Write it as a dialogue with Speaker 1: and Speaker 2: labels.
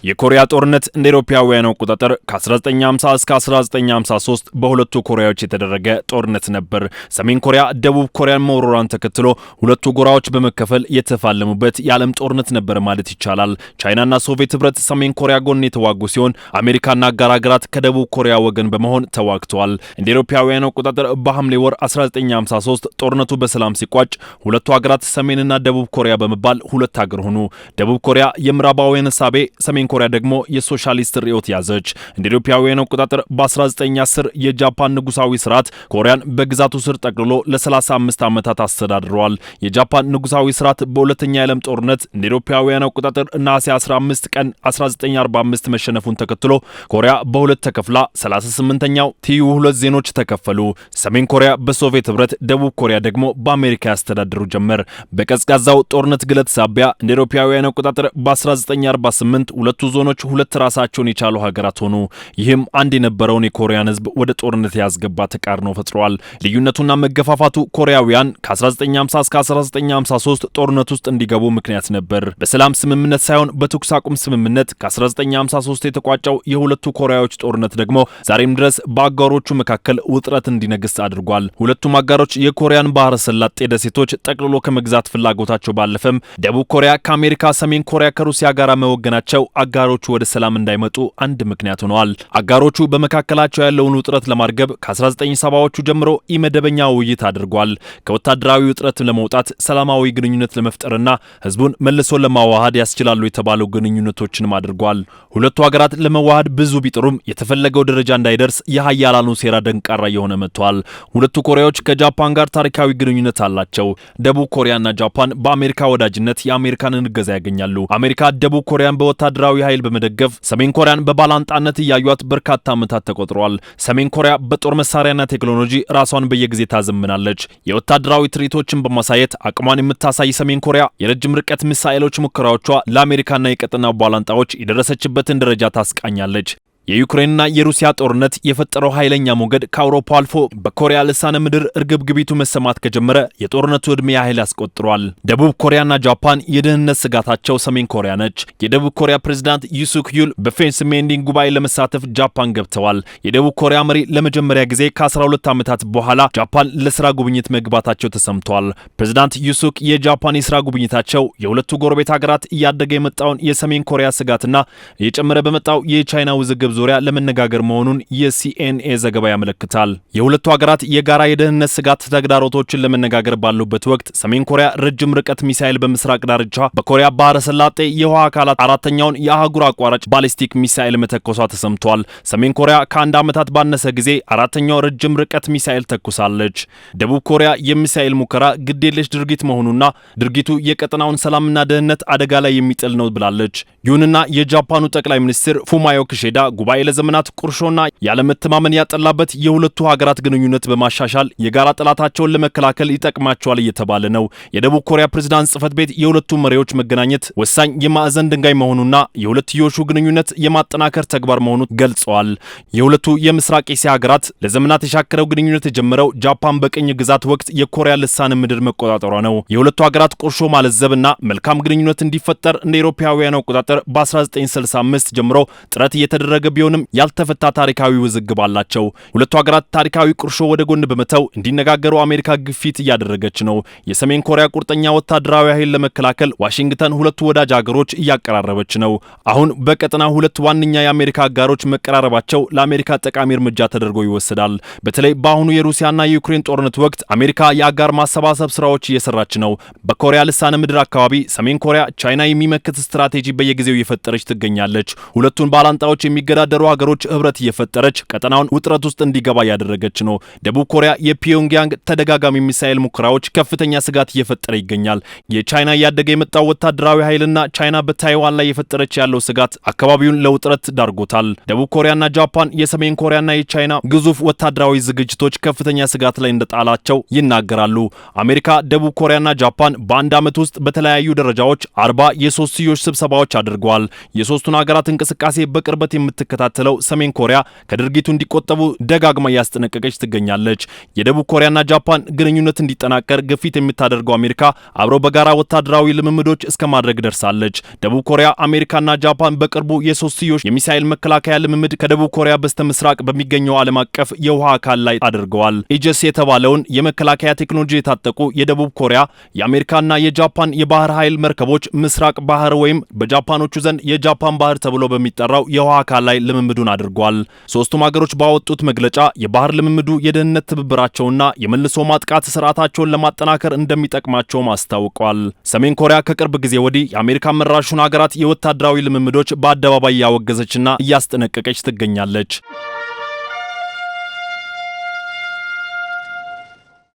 Speaker 1: የኮሪያ ጦርነት እንደ አውሮፓውያን አቆጣጠር ከ1950 እስከ 1953 በሁለቱ ኮሪያዎች የተደረገ ጦርነት ነበር። ሰሜን ኮሪያ ደቡብ ኮሪያን መውረሯን ተከትሎ ሁለቱ ጎራዎች በመከፈል የተፋለሙበት የዓለም ጦርነት ነበር ማለት ይቻላል። ቻይናና ሶቪየት ህብረት ሰሜን ኮሪያ ጎን የተዋጉ ሲሆን አሜሪካና አጋር ሀገራት ከደቡብ ኮሪያ ወገን በመሆን ተዋግተዋል። እንደ አውሮፓውያን አቆጣጠር በሐምሌ ወር 1953 ጦርነቱ በሰላም ሲቋጭ ሁለቱ ሀገራት ሰሜንና ደቡብ ኮሪያ በመባል ሁለት ሀገር ሆኑ። ደቡብ ኮሪያ የምዕራባውያን ሳቤ ሰሜን ኮሪያ ደግሞ የሶሻሊስት ርዕዮት ያዘች። እንደ አውሮፓውያን አቆጣጠር በ1910 የጃፓን ንጉሳዊ ስርዓት ኮሪያን በግዛቱ ስር ጠቅልሎ ለ35 ዓመታት አስተዳድረዋል። የጃፓን ንጉሳዊ ስርዓት በሁለተኛ የዓለም ጦርነት እንደ አውሮፓውያን አቆጣጠር ነሐሴ 15 ቀን 1945 መሸነፉን ተከትሎ ኮሪያ በሁለት ተከፍላ 38ኛው ትይዩ ሁለት ዜኖች ተከፈሉ። ሰሜን ኮሪያ በሶቪየት ህብረት፣ ደቡብ ኮሪያ ደግሞ በአሜሪካ ያስተዳድሩ ጀመር። በቀዝቃዛው ጦርነት ግለት ሳቢያ እንደ አውሮፓውያን አቆጣጠር በ1948 ሁለቱ ዞኖች ሁለት ራሳቸውን የቻሉ ሀገራት ሆኑ። ይህም አንድ የነበረውን የኮሪያን ህዝብ ወደ ጦርነት ያስገባ ተቃርኖ ፈጥሯል። ልዩነቱና መገፋፋቱ ኮሪያውያን ከ1950 እስከ 1953 ጦርነት ውስጥ እንዲገቡ ምክንያት ነበር። በሰላም ስምምነት ሳይሆን በተኩስ አቁም ስምምነት ከ1953 የተቋጨው የሁለቱ ኮሪያዎች ጦርነት ደግሞ ዛሬም ድረስ በአጋሮቹ መካከል ውጥረት እንዲነግስ አድርጓል። ሁለቱም አጋሮች የኮሪያን ባህረ ሰላጤ ደሴቶች ጠቅልሎ ከመግዛት ፍላጎታቸው ባለፈም ደቡብ ኮሪያ ከአሜሪካ፣ ሰሜን ኮሪያ ከሩሲያ ጋር መወገናቸው አጋሮቹ ወደ ሰላም እንዳይመጡ አንድ ምክንያት ሆነዋል። አጋሮቹ በመካከላቸው ያለውን ውጥረት ለማርገብ ከ1970ዎቹ ጀምሮ ኢመደበኛ ውይይት አድርጓል። ከወታደራዊ ውጥረት ለመውጣት ሰላማዊ ግንኙነት ለመፍጠርና ህዝቡን መልሶ ለማዋሃድ ያስችላሉ የተባሉ ግንኙነቶችንም አድርጓል። ሁለቱ ሀገራት ለመዋሃድ ብዙ ቢጥሩም የተፈለገው ደረጃ እንዳይደርስ የሀያላኑ ሴራ ደንቃራ የሆነ መጥቷል። ሁለቱ ኮሪያዎች ከጃፓን ጋር ታሪካዊ ግንኙነት አላቸው። ደቡብ ኮሪያና ጃፓን በአሜሪካ ወዳጅነት የአሜሪካንን እገዛ ያገኛሉ። አሜሪካ ደቡብ ኮሪያን በወታደራዊ ኃይል በመደገፍ ሰሜን ኮሪያን በባላንጣነት እያዩት በርካታ ዓመታት ተቆጥረዋል። ሰሜን ኮሪያ በጦር መሳሪያና ቴክኖሎጂ ራሷን በየጊዜ ታዘምናለች። የወታደራዊ ትርኢቶችን በማሳየት አቅሟን የምታሳይ ሰሜን ኮሪያ የረጅም ርቀት ሚሳኤሎች ሙከራዎቿ ለአሜሪካና የቀጠናው ባላንጣዎች የደረሰችበትን ደረጃ ታስቃኛለች። የዩክሬንና የሩሲያ ጦርነት የፈጠረው ኃይለኛ ሞገድ ከአውሮፓ አልፎ በኮሪያ ልሳነ ምድር እርግብግቢቱ መሰማት ከጀመረ የጦርነቱ ዕድሜ ያህል ያስቆጥሯል። ደቡብ ኮሪያና ጃፓን የደህንነት ስጋታቸው ሰሜን ኮሪያ ነች። የደቡብ ኮሪያ ፕሬዝዳንት ዩሱክ ዩል በፌንስ ሜንዲንግ ጉባኤ ለመሳተፍ ጃፓን ገብተዋል። የደቡብ ኮሪያ መሪ ለመጀመሪያ ጊዜ ከ12 ዓመታት በኋላ ጃፓን ለስራ ጉብኝት መግባታቸው ተሰምቷል። ፕሬዝዳንት ዩሱክ የጃፓን የስራ ጉብኝታቸው የሁለቱ ጎረቤት ሀገራት እያደገ የመጣውን የሰሜን ኮሪያ ስጋትና እየጨመረ በመጣው የቻይና ውዝግብ ዙሪያ ለመነጋገር መሆኑን የሲኤንኤ ዘገባ ያመለክታል። የሁለቱ ሀገራት የጋራ የደህንነት ስጋት ተግዳሮቶችን ለመነጋገር ባሉበት ወቅት ሰሜን ኮሪያ ረጅም ርቀት ሚሳኤል በምስራቅ ዳርቻ በኮሪያ ባህረ ሰላጤ የውሃ አካላት አራተኛውን የአህጉር አቋራጭ ባሊስቲክ ሚሳኤል መተኮሷ ተሰምቷል። ሰሜን ኮሪያ ከአንድ ዓመታት ባነሰ ጊዜ አራተኛው ረጅም ርቀት ሚሳኤል ተኩሳለች። ደቡብ ኮሪያ የሚሳኤል ሙከራ ግዴለሽ ድርጊት መሆኑና ድርጊቱ የቀጠናውን ሰላምና ደህንነት አደጋ ላይ የሚጥል ነው ብላለች። ይሁንና የጃፓኑ ጠቅላይ ሚኒስትር ፉሚዮ ኪሺዳ ጉባኤ ለዘመናት ቁርሾና ያለመተማመን ያጠላበት የሁለቱ ሀገራት ግንኙነት በማሻሻል የጋራ ጠላታቸውን ለመከላከል ይጠቅማቸዋል እየተባለ ነው። የደቡብ ኮሪያ ፕሬዝዳንት ጽህፈት ቤት የሁለቱ መሪዎች መገናኘት ወሳኝ የማዕዘን ድንጋይ መሆኑና የሁለትዮሹ ግንኙነት የማጠናከር ተግባር መሆኑን ገልጸዋል። የሁለቱ የምስራቅ እስያ ሀገራት ለዘመናት የሻከረው ግንኙነት የጀመረው ጃፓን በቅኝ ግዛት ወቅት የኮሪያ ልሳነ ምድር መቆጣጠሯ ነው። የሁለቱ ሀገራት ቁርሾ ማለዘብና መልካም ግንኙነት እንዲፈጠር እንደ አውሮፓውያን አቆጣጠር በ1965 ጀምሮ ጥረት እየተደረገ ቢሆንም ያልተፈታ ታሪካዊ ውዝግብ አላቸው። ሁለቱ ሀገራት ታሪካዊ ቁርሾ ወደ ጎን በመተው እንዲነጋገሩ አሜሪካ ግፊት እያደረገች ነው። የሰሜን ኮሪያ ቁርጠኛ ወታደራዊ ኃይል ለመከላከል ዋሽንግተን ሁለቱ ወዳጅ ሀገሮች እያቀራረበች ነው። አሁን በቀጠና ሁለት ዋነኛ የአሜሪካ አጋሮች መቀራረባቸው ለአሜሪካ ጠቃሚ እርምጃ ተደርጎ ይወሰዳል። በተለይ በአሁኑ የሩሲያና የዩክሬን ጦርነት ወቅት አሜሪካ የአጋር ማሰባሰብ ስራዎች እየሰራች ነው። በኮሪያ ልሳነ ምድር አካባቢ ሰሜን ኮሪያ ቻይና የሚመክት ስትራቴጂ በየጊዜው እየፈጠረች ትገኛለች። ሁለቱን ባላንጣዎች የሚገዳደሩ ሀገሮች ህብረት እየፈጠረች ቀጠናውን ውጥረት ውስጥ እንዲገባ ያደረገች ነው። ደቡብ ኮሪያ የፒዮንግያንግ ተደጋጋሚ ሚሳኤል ሙከራዎች ከፍተኛ ስጋት እየፈጠረ ይገኛል። የቻይና እያደገ የመጣው ወታደራዊ ኃይልና ቻይና በታይዋን ላይ የፈጠረች ያለው ስጋት አካባቢውን ለውጥረት ዳርጎታል። ደቡብ ኮሪያና ጃፓን የሰሜን ኮሪያና የቻይና ግዙፍ ወታደራዊ ዝግጅቶች ከፍተኛ ስጋት ላይ እንደጣላቸው ይናገራሉ። አሜሪካ፣ ደቡብ ኮሪያና ጃፓን በአንድ ዓመት ውስጥ በተለያዩ ደረጃዎች 40 የሶስትዮሽ ስብሰባዎች አድርገዋል። የሶስቱን ሀገራት እንቅስቃሴ በቅርበት የምትከታተል የምትከታተለው ሰሜን ኮሪያ ከድርጊቱ እንዲቆጠቡ ደጋግማ እያስጠነቀቀች ትገኛለች። የደቡብ ኮሪያና ጃፓን ግንኙነት እንዲጠናከር ግፊት የምታደርገው አሜሪካ አብረው በጋራ ወታደራዊ ልምምዶች እስከ ማድረግ ደርሳለች። ደቡብ ኮሪያ፣ አሜሪካና ጃፓን በቅርቡ የሶስትዮሽ የሚሳኤል መከላከያ ልምምድ ከደቡብ ኮሪያ በስተምስራቅ በሚገኘው ዓለም አቀፍ የውሃ አካል ላይ አድርገዋል። ኢጀስ የተባለውን የመከላከያ ቴክኖሎጂ የታጠቁ የደቡብ ኮሪያ የአሜሪካና የጃፓን የባህር ኃይል መርከቦች ምስራቅ ባህር ወይም በጃፓኖቹ ዘንድ የጃፓን ባህር ተብሎ በሚጠራው የውሃ አካል ላይ ልምምዱን አድርጓል። ሶስቱም ሀገሮች ባወጡት መግለጫ የባህር ልምምዱ የደህንነት ትብብራቸውና የመልሶ ማጥቃት ስርዓታቸውን ለማጠናከር እንደሚጠቅማቸውም አስታውቀዋል። ሰሜን ኮሪያ ከቅርብ ጊዜ ወዲህ የአሜሪካ መራሹን ሀገራት የወታደራዊ ልምምዶች በአደባባይ እያወገዘችና እያስጠነቀቀች ትገኛለች።